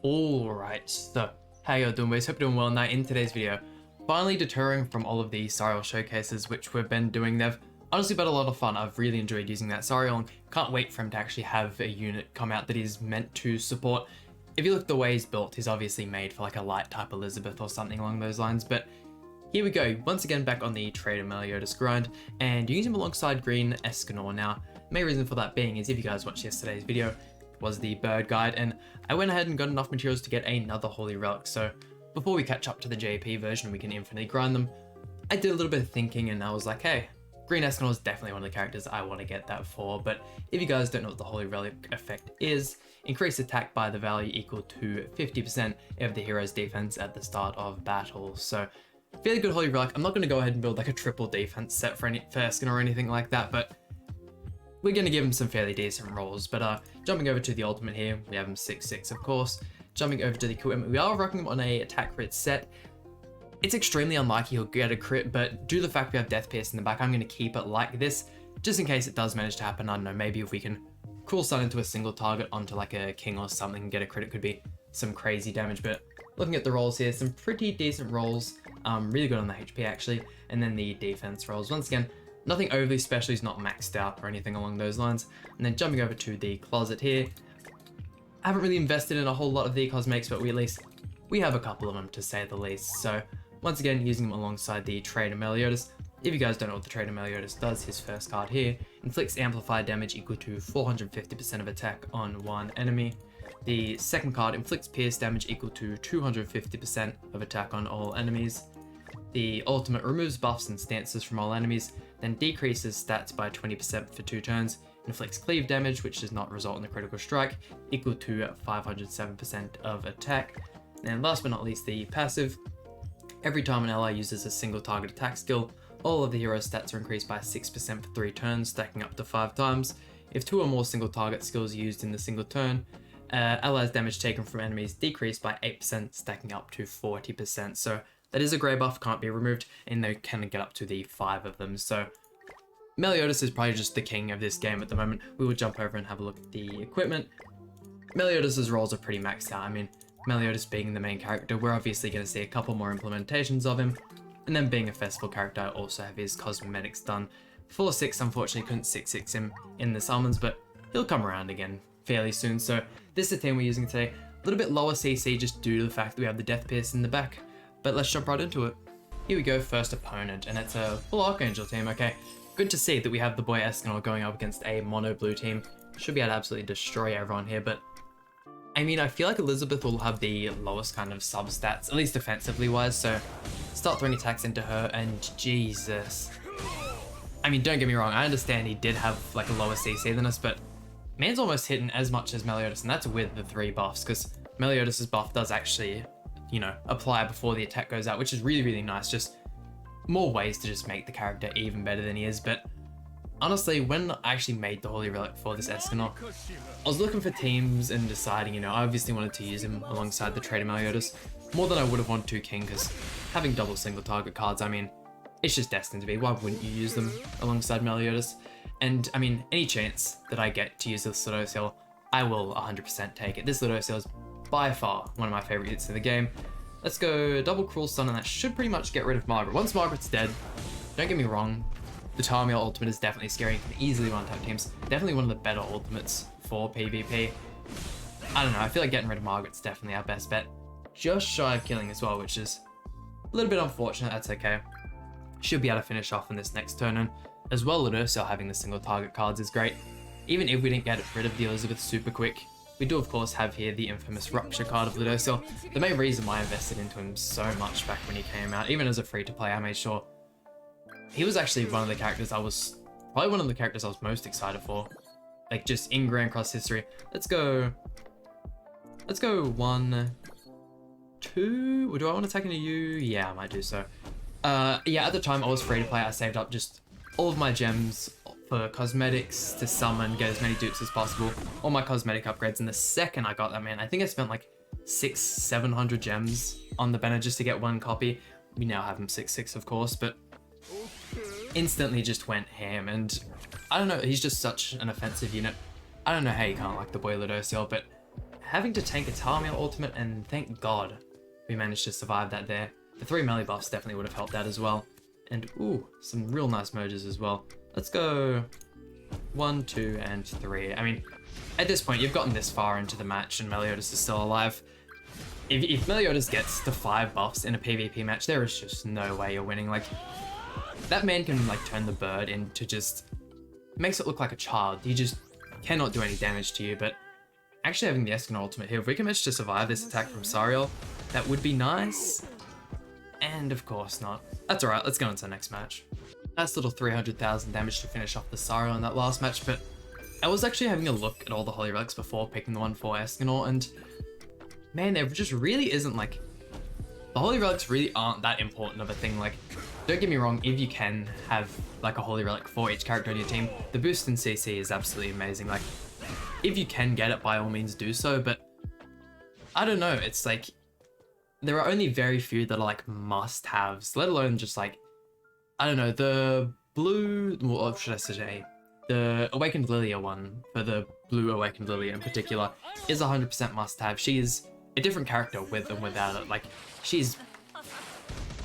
Alright, so how y'all doing, boys? Hope you're doing well. Now in today's video, finally deterring from all of the Sariel showcases which we've been doing. They've honestly been a lot of fun. I've really enjoyed using that Sariel and can't wait for him to actually have a unit come out that he's meant to support. If you look at the way he's built, he's obviously made for like a light type Elizabeth or something along those lines, but here we go, once again back on the Traitor Meliodas grind, and using him alongside green ESCANOR. Now, the main reason for that being is if you guys watched yesterday's video, was the bird guide, and I went ahead and got enough materials to get another holy relic. So before we catch up to the JP version, we can infinitely grind them. I did a little bit of thinking and I was like, hey, green ESCANOR is definitely one of the characters I want to get that for. But if you guys don't know what the holy relic effect is, increase attack by the value equal to 50% of the hero's defense at the start of battle. So fairly good holy relic. I'm not going to go ahead and build like a triple defense set for ESCANOR or anything like that, but we're going to give him some fairly decent rolls. But jumping over to the ultimate here, we have him 6/6 of course. Jumping over to the equipment, we are rocking him on a attack crit set. It's extremely unlikely he'll get a crit, but due to the fact we have Death Pierce in the back, I'm going to keep it like this, just in case it does manage to happen. I don't know, maybe if we can cruel stun into a single target onto like a king or something and get a crit, it could be some crazy damage. But looking at the rolls here, some pretty decent rolls, really good on the HP actually, and then the defense rolls. Once again, nothing overly special, he's not maxed out or anything along those lines. And then jumping over to the closet here, I haven't really invested in a whole lot of the cosmetics, but we have a couple of them to say the least. So once again, using them alongside the Traitor Meliodas. If you guys don't know what the Traitor Meliodas does, his first card here inflicts amplified damage equal to 450% of attack on one enemy. The second card inflicts pierce damage equal to 250% of attack on all enemies. The ultimate removes buffs and stances from all enemies, then decreases stats by 20% for 2 turns, inflicts cleave damage, which does not result in a critical strike, equal to 507% of attack. And last but not least, the passive. Every time an ally uses a single target attack skill, all of the hero's stats are increased by 6% for 3 turns, stacking up to 5 times. If 2 or more single target skills are used in the single turn, allies' damage taken from enemies decreased by 8%, stacking up to 40%. So that is a grey buff, can't be removed, and they can get up to the 5 of them. So Meliodas is probably just the king of this game at the moment. We will jump over and have a look at the equipment. Meliodas' rolls are pretty maxed out. I mean, Meliodas being the main character, we're obviously going to see a couple more implementations of him. And then being a festival character, I also have his cosmetics done. 4/6, unfortunately couldn't 6/6 him in the summons, but he'll come around again fairly soon. So this is the team we're using today. A little bit lower CC just due to the fact that we have the Death Pierce in the back. But let's jump right into it. Here we go, first opponent, and it's a full Archangel team. Okay, good to see that we have the boy ESCANOR going up against a mono blue team. Should be able to absolutely destroy everyone here, but I mean, I feel like Elizabeth will have the lowest kind of sub stats, at least defensively wise, so start throwing attacks into her, and Jesus. I mean, don't get me wrong, I understand he did have like a lower CC than us, but man's almost hitting as much as Meliodas, and that's with the 3 buffs, because Meliodas' buff does actually, you know, apply before the attack goes out, which is really, really nice. Just more ways to just make the character even better than he is. But honestly, when I actually made the holy relic for this ESCANOR, I was looking for teams and deciding, you know, I obviously wanted to use him alongside the Traitor Meliodas more than I would have wanted to King, because having double single target cards, I mean, it's just destined to be. Why wouldn't you use them alongside Meliodas? And I mean, any chance that I get to use this Ludociel, I will 100% take it. This Ludociel is by far one of my favorite units in the game. Let's go double cruel stun, and that should pretty much get rid of Margaret. Once Margaret's dead, don't get me wrong, the Tarmiel ultimate is definitely scary and can easily one-tap teams. Definitely one of the better ultimates for PvP. I don't know, I feel like getting rid of Margaret's definitely our best bet. Just shy of killing as well, which is a little bit unfortunate, that's okay. Should be able to finish off in this next turn, and as well, Ludociel having the single target cards is great. Even if we didn't get rid of the Elizabeth super quick, we do of course have here the infamous Rupture card of Ludociel. The main reason why I invested into him so much back when he came out, even as a free-to-play, I made sure he was actually one of the characters I was most excited for. Like, just in Grand Cross history. Let's go 1, 2. Do I want to attack into you? Yeah, I might do so. Yeah, at the time I was free to play. I saved up just all of my gems for cosmetics to summon, get as many dupes as possible, all my cosmetic upgrades, and the second I got that, man, I think I spent like 600-700 gems on the banner just to get 1 copy. We now have him 6/6 of course, but instantly just went ham, and I don't know, he's just such an offensive unit. I don't know how you can't like the boy Ludociel, but having to tank a Tamio ultimate, and thank God we managed to survive that there. The 3 melee buffs definitely would have helped out as well. And ooh, some real nice merges as well. Let's go 1, 2, and 3. I mean, at this point, you've gotten this far into the match and Meliodas is still alive. If Meliodas gets to 5 buffs in a PvP match, there is just no way you're winning. Like, that man can like turn the bird into just, makes it look like a child. He just cannot do any damage to you, but actually having the ESCANOR ultimate here, if we can manage to survive this attack from Sariel, that would be nice. And of course not. That's alright, let's go on to the next match. Nice little 300,000 damage to finish off the Sariel in that last match, but I was actually having a look at all the Holy Relics before picking the one for ESCANOR, and man, there just really isn't like, the Holy Relics really aren't that important of a thing. Like, don't get me wrong, if you can have like a Holy Relic for each character on your team, the boost in CC is absolutely amazing. Like, if you can get it, by all means do so, but I don't know, it's like, there are only very few that are like must-haves, let alone just like, I don't know, the blue, what should I say, the Awakened Lilia one, for the blue Awakened Lilia in particular, is 100% must-have. She is a different character with and without it. Like, she's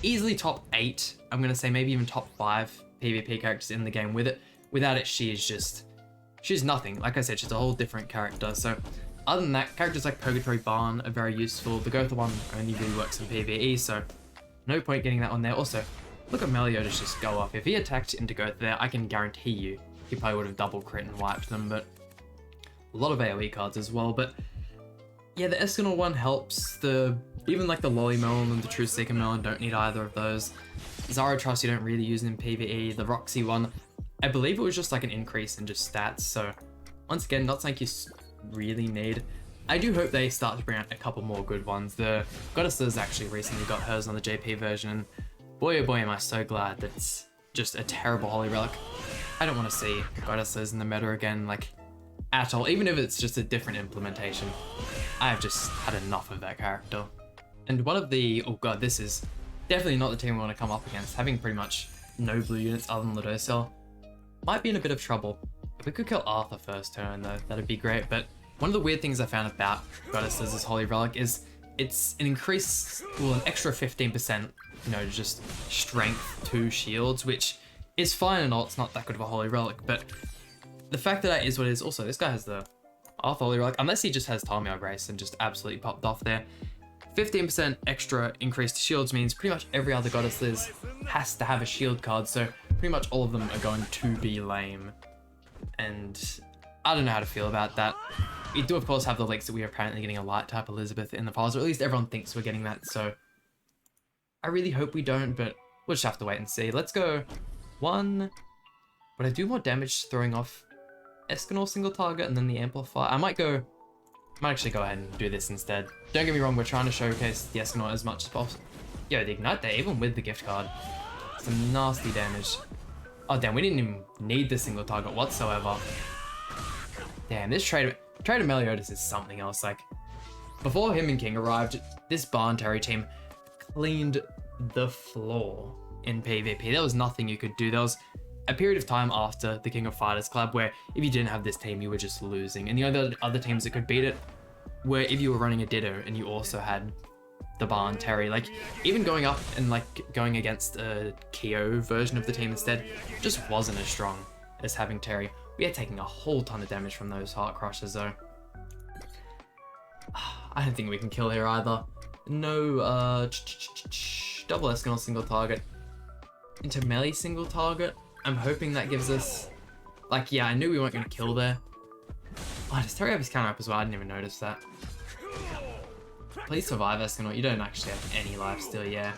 easily top 8, I'm gonna say maybe even top 5 PvP characters in the game with it. Without it, she is just, she's nothing. Like I said, she's a whole different character. So other than that, characters like Purgatory Barn are very useful. The Gotha one only really works in PvE, so no point getting that on there. Also, look at Meliodas just go off. If he attacked into Gotha there, I can guarantee you he probably would have double crit and wiped them, but a lot of AoE cards as well. But yeah, the ESCANOR one helps. Even like the Lolly Melon and the True Seeker Melon don't need either of those. Zaratrust you don't really use in PvE. The Roxy one, I believe it was just like an increase in just stats, so once again, not something you really need. I do hope they start to bring out a couple more good ones. The Goddesses actually recently got hers on the JP version, and boy oh boy am I so glad that it's just a terrible Holy Relic. I don't want to see Goddesses in the meta again, like, at all. Even if it's just a different implementation. I've just had enough of that character. And one of the, oh god, this is definitely not the team we want to come up against. Having pretty much no blue units other than Ladocel might be in a bit of trouble. If we could kill Arthur first turn though, that'd be great. But one of the weird things I found about Goddesses as Holy Relic is it's an increase, well, an extra 15%, you know, just strength to shields, which is fine and all. It's not that good of a Holy Relic, but the fact that that is what it is. Also, this guy has the Arthur Holy Relic, unless he just has Talmio Grace and just absolutely popped off there. 15% extra increase to shields means pretty much every other Goddesses has to have a shield card, so pretty much all of them are going to be lame. And I don't know how to feel about that. We do of course have the leaks that we are apparently getting a light type Elizabeth in the files, or at least everyone thinks we're getting that, so I really hope we don't, but we'll just have to wait and see. Let's go 1, but I do more damage throwing off ESCANOR single target and then the Amplifier. I might actually go ahead and do this instead. Don't get me wrong, we're trying to showcase the ESCANOR as much as possible. Yo, the Ignite there, even with the gift card, some nasty damage. Oh damn, we didn't even need the single target whatsoever. Damn, this Traitor Meliodas is something else. Like, before him and King arrived, this Barn Terry team cleaned the floor in PvP. There was nothing you could do. There was a period of time after the King of Fighters Club where if you didn't have this team, you were just losing. And the other teams that could beat it were if you were running a Ditto and you also had the Barn Terry. Like, even going up and like going against a Kyo version of the team instead just wasn't as strong as having Terry. We are taking a whole ton of damage from those Heart Crushers though. I don't think we can kill here either. No, double ESCANOR single target into melee single target. I'm hoping that gives us, like, yeah, I knew we weren't going to kill there. Oh, does Terry have his counter up as well? I didn't even notice that. Please survive, ESCANOR. You don't actually have any lifesteal, yeah.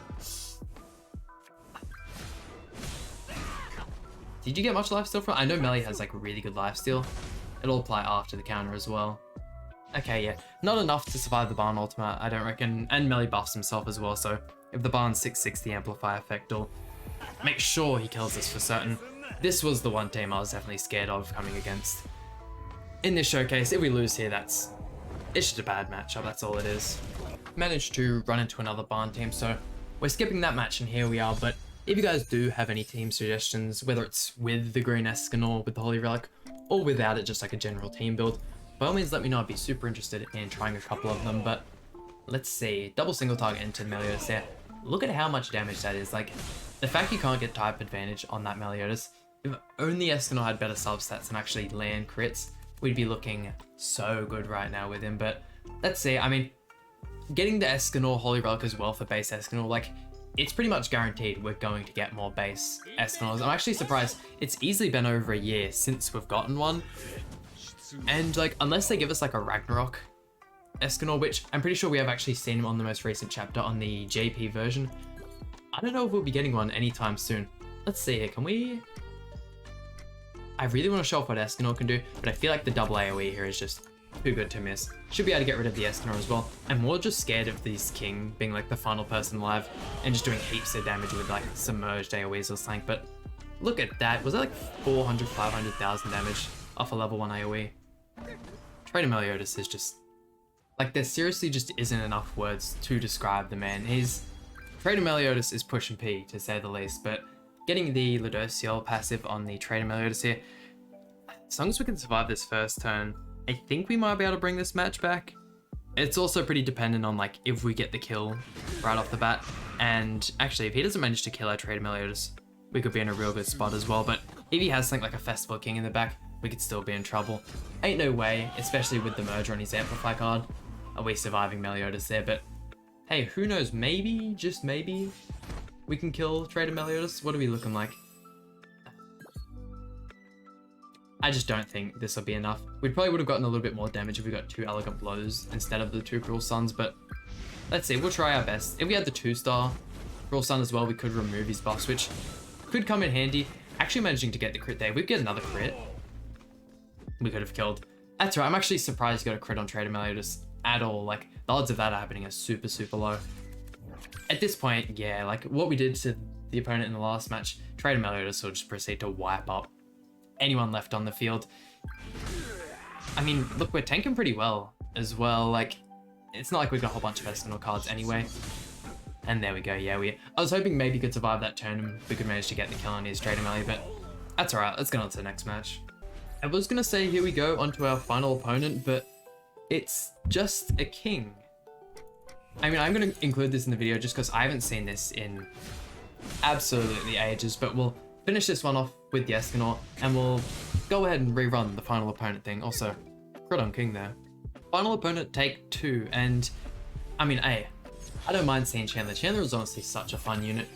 Did you get much lifesteal from? I know melee has like really good lifesteal. It'll apply after the counter as well. Okay, yeah. Not enough to survive the Barn ultimate, I don't reckon. And melee buffs himself as well, so if the Barn's 660 amplify effect, will make sure he kills us for certain. This was the one team I was definitely scared of coming against. In this showcase, if we lose here, it's just a bad matchup, that's all it is. Managed to run into another Barn team, so we're skipping that match and here we are, but if you guys do have any team suggestions, whether it's with the green ESCANOR with the Holy Relic, or without it, just like a general team build, by all means let me know. I'd be super interested in trying a couple of them. But let's see, double single target into Meliodas there. Look at how much damage that is. Like, the fact you can't get type advantage on that Meliodas, if only Escanor had better substats and actually land crits, we'd be looking so good right now with him. But let's see, I mean, getting the Escanor Holy Relic as well for base Escanor, like, it's pretty much guaranteed we're going to get more base Escanors. I'm actually surprised it's easily been over a year since we've gotten one. And like, unless they give us like a Ragnarok Escanor, which I'm pretty sure we have actually seen him on the most recent chapter on the JP version. I don't know if we'll be getting one anytime soon. Let's see here, can we... I really want to show off what Escanor can do, but I feel like the double AoE here is just too good to miss. Should be able to get rid of the Escanor as well. I'm more just scared of this King being like the final person alive and just doing heaps of damage with like submerged AoEs or something. But look at that. Was that like 400, 500,000 damage off a level 1 AoE? Traitor Meliodas is just... like, there seriously just isn't enough words to describe the man. Traitor Meliodas is pushing P, to say the least, but getting the Ludociel passive on the Traitor Meliodas here, as long as we can survive this first turn, I think we might be able to bring this match back. It's also pretty dependent on, like, if we get the kill right off the bat, and actually, if he doesn't manage to kill our Traitor Meliodas, we could be in a real good spot as well. But if he has something like a Festival King in the back, we could still be in trouble. Ain't no way, especially with the merger on his Amplify card, are we surviving Meliodas there. But hey, who knows, maybe, just maybe, we can kill Traitor Meliodas. What are we looking like? I just don't think this will be enough. We probably would have gotten a little bit more damage if we got 2 Elegant Blows instead of the 2 Cruel Suns, but let's see, we'll try our best. If we had the 2-star Cruel Sun as well, we could remove his buffs, which could come in handy. Actually managing to get the crit there. If we get another crit, we could have killed. That's right, I'm actually surprised you got a crit on Traitor Meliodas at all. Like, the odds of that happening are super, super low. At this point, yeah, like what we did to the opponent in the last match, Traitor Meliodas will just proceed to wipe up anyone left on the field. I mean, look, we're tanking pretty well as well. Like, it's not like we've got a whole bunch of Escanor cards anyway. And there we go, yeah, I was hoping maybe we could survive that turn and we could manage to get the kill on his Traitor Melee, but that's alright, let's get on to the next match. I was gonna say, here we go, onto our final opponent, but it's just a King. I mean, I'm gonna include this in the video just because I haven't seen this in absolutely ages, but we'll finish this one off with the Escanor, and we'll go ahead and rerun the final opponent thing. Also, crit on King there. Final opponent, take 2, and I mean, I don't mind seeing Chandler. Chandler is honestly such a fun unit.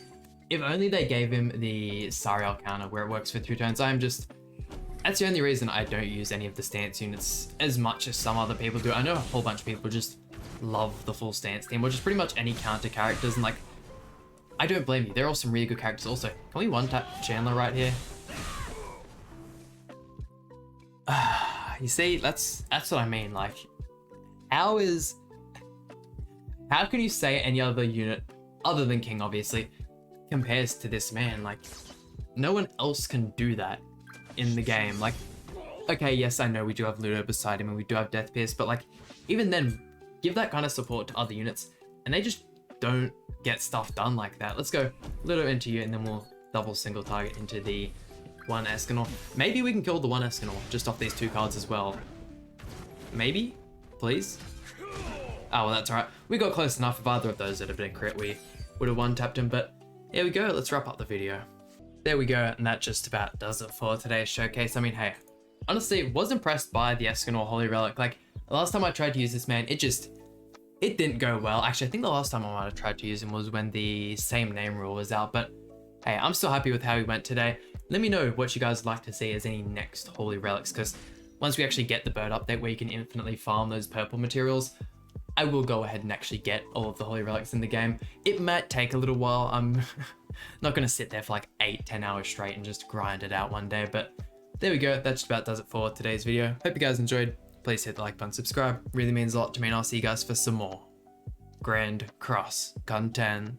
If only they gave him the Sariel counter where it works for 2 turns. That's the only reason I don't use any of the stance units as much as some other people do. I know a whole bunch of people just love the full stance team, or just pretty much any counter characters, and like, I don't blame you. They're all some really good characters also. Can we one-tap Chandler right here? You see, that's what I mean. Like, how can you say any other unit other than King, obviously, compares to this man? Like, no one else can do that in the game. Like, okay, yes, I know we do have Ludo beside him and we do have Death Pierce, but like, even then, give that kind of support to other units and they just don't get stuff done like that. Let's go Ludo into you, and then we'll double single target into the 1 Escanor. Maybe we can kill the 1 Escanor just off these 2 cards as well. Maybe? Please? Oh, well, that's alright. We got close enough. If either of those had been a crit, we would have one-tapped him, but here we go. Let's wrap up the video. There we go, and that just about does it for today's showcase. I mean, hey, honestly, was impressed by the Escanor Holy Relic. Like, the last time I tried to use this man, it didn't go well. Actually, I think the last time I might have tried to use him was when the same name rule was out, but hey, I'm still happy with how he went today. Let me know what you guys would like to see as any next Holy Relics, because once we actually get the bird update where you can infinitely farm those purple materials, I will go ahead and actually get all of the Holy Relics in the game. It might take a little while. I'm not going to sit there for like 8-10 hours straight and just grind it out one day, but there we go. That just about does it for today's video. Hope you guys enjoyed. Please hit the like button, subscribe. Really means a lot to me, and I'll see you guys for some more Grand Cross content.